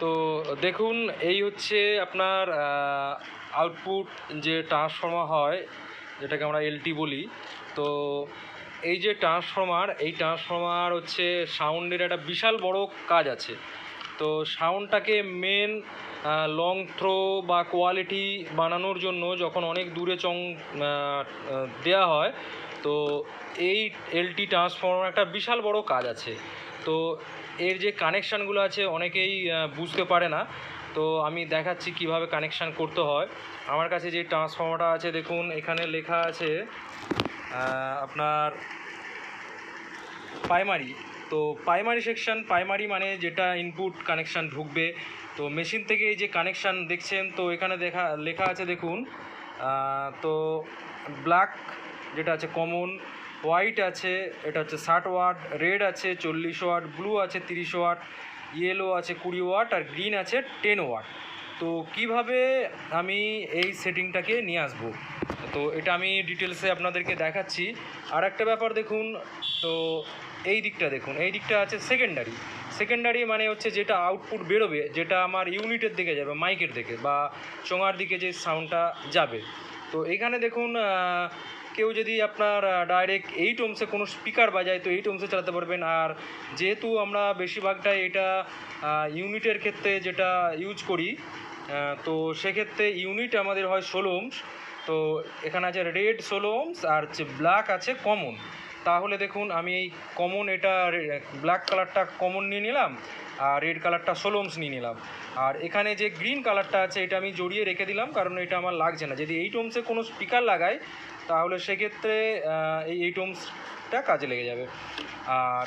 তো দেখুন, এই হচ্ছে আপনার আউটপুট যে ট্রান্সফর্মার হয়, যেটাকে আমরা এলটি বলি। তো এই যে ট্রান্সফর্মার হচ্ছে সাউন্ডের একটা বিশাল বড় কাজ আছে। তো সাউন্ডটাকে মেন লং থ্রো বা কোয়ালিটি বানানোর জন্য যখন অনেক দূরে দেয়া হয়, তো এই এলটি ট্রান্সফর্মার একটা বিশাল বড় কাজ আছে। তো এর যে কানেকশানগুলো আছে অনেকেই বুঝতে পারে না। তো আমি দেখাচ্ছি কিভাবে কানেকশান করতে হয়। আমার কাছে যে ট্রান্সফর্মারটা আছে, দেখুন এখানে লেখা আছে আপনার প্রাইমারি। তো প্রাইমারি সেকশন, প্রাইমারি মানে যেটা ইনপুট কানেকশান ঢুকবে। তো মেশিন থেকে এই যে কানেকশান দেখছেন, তো এখানে লেখা আছে দেখুন। তো ব্ল্যাক যেটা আছে কমন, হোয়াইট আছে এটা হচ্ছে 60 ওয়াট, রেড আছে 40 ওয়াট, ব্লু আছে 30 ওয়াট, ইয়েলো আছে 20 ওয়াট, আর গ্রিন আছে 10 ওয়াট। তো কিভাবে আমি এই সেটিংটাকে নিয়ে আসবো, তো এটা আমি ডিটেলসে আপনাদেরকে দেখাচ্ছি। আর একটা ব্যাপার দেখুন, তো এই দিকটা দেখুন, এই দিকটা আছে সেকেন্ডারি মানে হচ্ছে যেটা আউটপুট বেরোবে, যেটা আমার ইউনিটের দিকে যাবে, মাইকের দিকে বা চোঙার দিকে যে সাউন্ডটা যাবে। তো এখানে দেখুন, কেউ যদি আপনার ডাইরেক্ট 8 ohmsে কোনো স্পিকার বাজায়, তো 8 ohmsে চালাতে পারবেন। আর যেহেতু আমরা বেশিরভাগটাই এটা ইউনিটের ক্ষেত্রে যেটা ইউজ করি, তো সেক্ষেত্রে ইউনিট আমাদের হয় 16 ohms। তো এখানে আছে রেড 16 ohms আর হচ্ছে ব্ল্যাক আছে কমন। তাহলে দেখুন, আমি এই কমন, এটা ব্ল্যাক কালারটা কমন নিয়ে নিলাম, আর রেড কালারটা 16 ohms নিয়ে নিলাম। আর এখানে যে গ্রিন কালারটা আছে এটা আমি জড়িয়ে রেখে দিলাম, কারণ এটা আমার লাগছে না। যদি 8 ohmsে কোনো স্পিকার লাগাই, তাহলে সেক্ষেত্রে এই 8 ohmsটা কাজে লেগে যাবে। আর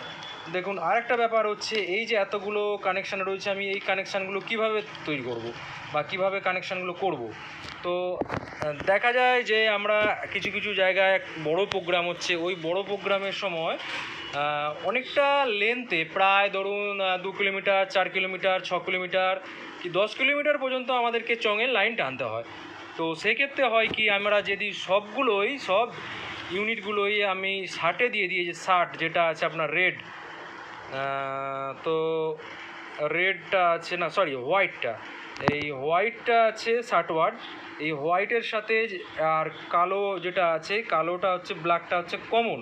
দেখুন, আরেকটা ব্যাপার হচ্ছে, এই যে এতগুলো কানেকশান রয়েছে, আমি এই কানেকশানগুলো কিভাবে তৈরি করব বা কিভাবে কানেকশানগুলো করব। তো দেখা যায় যে আমরা কিছু কিছু জায়গায় বড় প্রোগ্রাম হচ্ছে, ওই বড় প্রোগ্রামের সময় অনেকটা লেন্থে, প্রায় ধরুন 2 কিলোমিটার, 4 কিলোমিটার, 6 কিলোমিটার কি 10 কিলোমিটার পর্যন্ত আমাদেরকে চঙের লাইন টানতে হয়। তো সেক্ষেত্রে হয় কি, আমরা যদি সব ইউনিটগুলোই আমি 60-এ দিয়ে যে 60 যেটা আছে আপনার রেড, তো রেডটা আছে না, সরি হোয়াইটটা, এই হোয়াইটটা আছে 60 ওয়াট। এই হোয়াইটের সাথে আর কালো যেটা আছে, কালোটা হচ্ছে, ব্ল্যাকটা হচ্ছে কমন।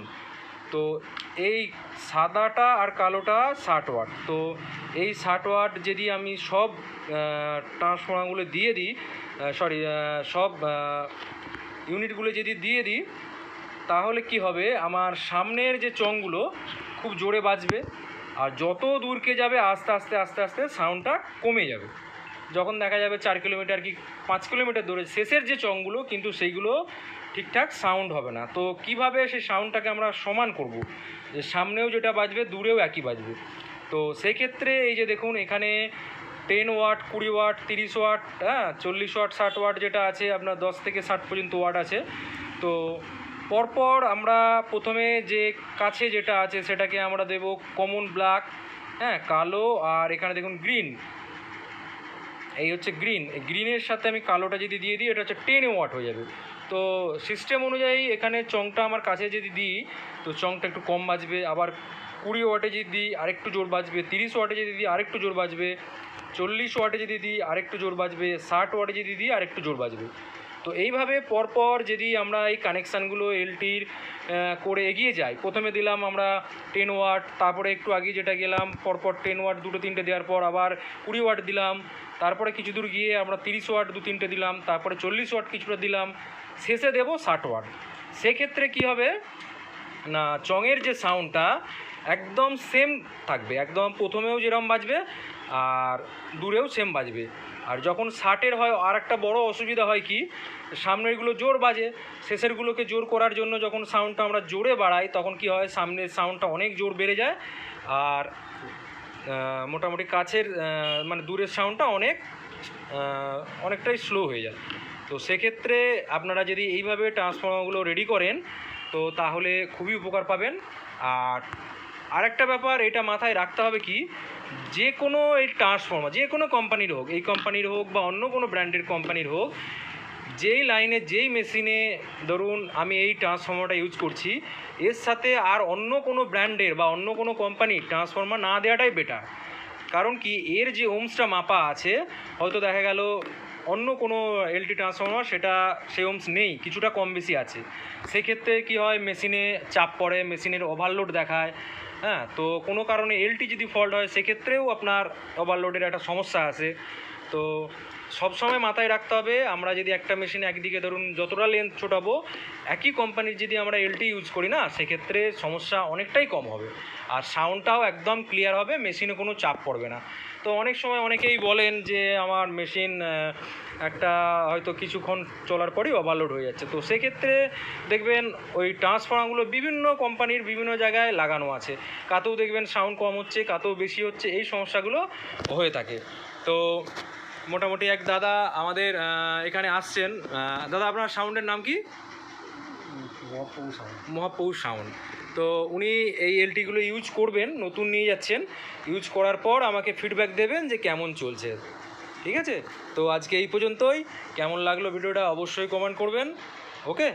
তো এই সাদাটা আর কালোটা 60 ওয়াট। তো এই 60 ওয়াট যদি আমি সব ট্রান্সফর্মারগুলো দিয়ে দিই, সব ইউনিটগুলো যদি দিয়ে দিই, তাহলে কি হবে, আমার সামনের যে চংগুলো খুব জোরে বাজবে। আর যত দূরকে যাবে আস্তে আস্তে আস্তে আস্তে সাউন্ডটা কমে যাবে। যখন দেখা যাবে 4 কিলোমিটার কি 5 কিলোমিটার দূরে শেষের যে চংগুলো, কিন্তু সেইগুলো ঠিকঠাক সাউন্ড হবে না। তো কিভাবে সেই সাউন্ডটাকে আমরা সমান করব, যে সামনেও যেটা বাজবে দূরেও একই বাজবে। তো সেক্ষেত্রে এই যে দেখুন, এখানে 10 watt, 20 watt, 30 watt, 40 watt, 60 watt যেটা আছে, আপনার 10 থেকে 60 পর্যন্ত ওয়াট আছে। তো পরপর আমরা প্রথমে যে কাছে যেটা আছে সেটাকে আমরা দেব কমন ব্ল্যাক, কালো, আর এখানে দেখুন গ্রিন, এই হচ্ছে গ্রিন। গ্রিনের সাথে আমি কালোটা যদি দিয়ে দিই, এটা হচ্ছে 10 ওয়াট হয়ে যাবে। তো সিস্টেম অনুযায়ী এখানে চংটা আমার কাছে যদি দিই, তো চংটা একটু কম বাজবে। আবার 20 ওয়াটে যদি দিই আরেকটু জোর বাজবে, 30 ওয়াটে যদি দিই আরেকটু জোর বাজবে, 40 ওয়াটে যদি দিই আরেকটু জোর বাজবে, 60 ওয়াটে যদি দিই আরেকটু জোর বাজবে। তো এইভাবে পরপর যদি আমরা এই কানেকশানগুলো এলটির করে এগিয়ে যাই, প্রথমে দিলাম আমরা 10 ওয়াট, তারপরে একটু আগে যেটা গেলাম পরপর 10 ওয়াট 2-3টে দেওয়ার পর আবার 20 ওয়াট দিলাম, তারপরে কিছু দূর গিয়ে আমরা 30 ওয়াট 2-3টে দিলাম, তারপরে 40 ওয়াট কিছুটা দিলাম, শেষে দেবো 60 ওয়াট। সেক্ষেত্রে কি হবে না, চঙের যে সাউন্ডটা একদম সেম থাকবে, একদম প্রথমেও যেরকম বাজবে আর দূরেও সেম বাজবে। আর যখন 60-এর হয়, আর একটা বড় অসুবিধা হয় কি, সামনেরগুলো জোর বাজে, শেষেরগুলোকে জোর করার জন্য যখন সাউন্ডটা আমরা জোরে বাড়াই, তখন কি হয়, সামনের সাউন্ডটা অনেক জোর বেড়ে যায়, আর মোটামুটি কাছের মানে দূরের সাউন্ডটা অনেকটাই স্লো হয়ে যায়। তো সেক্ষেত্রে আপনারা যদি এইভাবে ট্রান্সফর্মারগুলো রেডি করেন, তো তাহলে খুবই উপকার পাবেন। আর আরেকটা ব্যাপার এটা মাথায় রাখতে হবে কি, যে কোনো এই ট্রান্সফর্মার যে কোনো কোম্পানির হোক, এই কোম্পানির হোক বা অন্য কোনো ব্র্যান্ডের কোম্পানির হোক, যেই লাইনে যেই মেশিনে ধরুন আমি এই ট্রান্সফর্মারটা ইউজ করছি, এর সাথে আর অন্য কোনো ব্র্যান্ডের বা অন্য কোনো কোম্পানির ট্রান্সফর্মার না দেওয়াটাই বেটার। কারণ কি এর যে ওমসটা মাপা আছে, হয়তো দেখা গেল অন্য কোনো এলটি ট্রান্সফর্মার সেটা সেই ওমস নেই, কিছুটা কম বেশি আছে, সেক্ষেত্রে কি হয় মেশিনে চাপ পড়ে, মেশিনের ওভারলোড দেখায়। হ্যাঁ, তো কোনো কারণে এলটি যদি ফল্ট হয় সেক্ষেত্রেও আপনার ওভারলোডের একটা সমস্যা আছে। তো সবসময় মাথায় রাখতে হবে, আমরা যদি একটা মেশিনে একদিকে ধরুন যতটা লেন্থ ছোটাবো, একই কোম্পানির যদি আমরা এলটি ইউজ করি না, সেক্ষেত্রে সমস্যা অনেকটাই কম হবে, আর সাউন্ডটাও একদম ক্লিয়ার হবে, মেশিনে কোনো চাপ পড়বে না। তো অনেক সময় অনেকেই বলেন যে আমার মেশিন একটা হয়তো কিছুক্ষণ চলার পরেই ওভারলোড হয়ে যাচ্ছে, তো সেক্ষেত্রে দেখবেন ওই ট্রান্সফর্মারগুলো বিভিন্ন কোম্পানির বিভিন্ন জায়গায় লাগানো আছে, কাতেও দেখবেন সাউন্ড কম হচ্ছে, কাতেও বেশি হচ্ছে, এই সমস্যাগুলো হয়ে থাকে। তো মোটামুটি এক দাদা আমাদের এখানে আসছেন। দাদা আপনার সাউন্ডের নাম কি? মহাপৌর সাউন্ড। তো উনি এই এলটিগুলো ইউজ করবেন, নতুন নিয়ে যাচ্ছেন, ইউজ করার পর আমাকে ফিডব্যাক দেবেন যে কেমন চলছে। ঠিক আছে, তো আজকে এই পর্যন্তই। কেমন লাগলো ভিডিওটা অবশ্যই কমেন্ট করবেন। ওকে।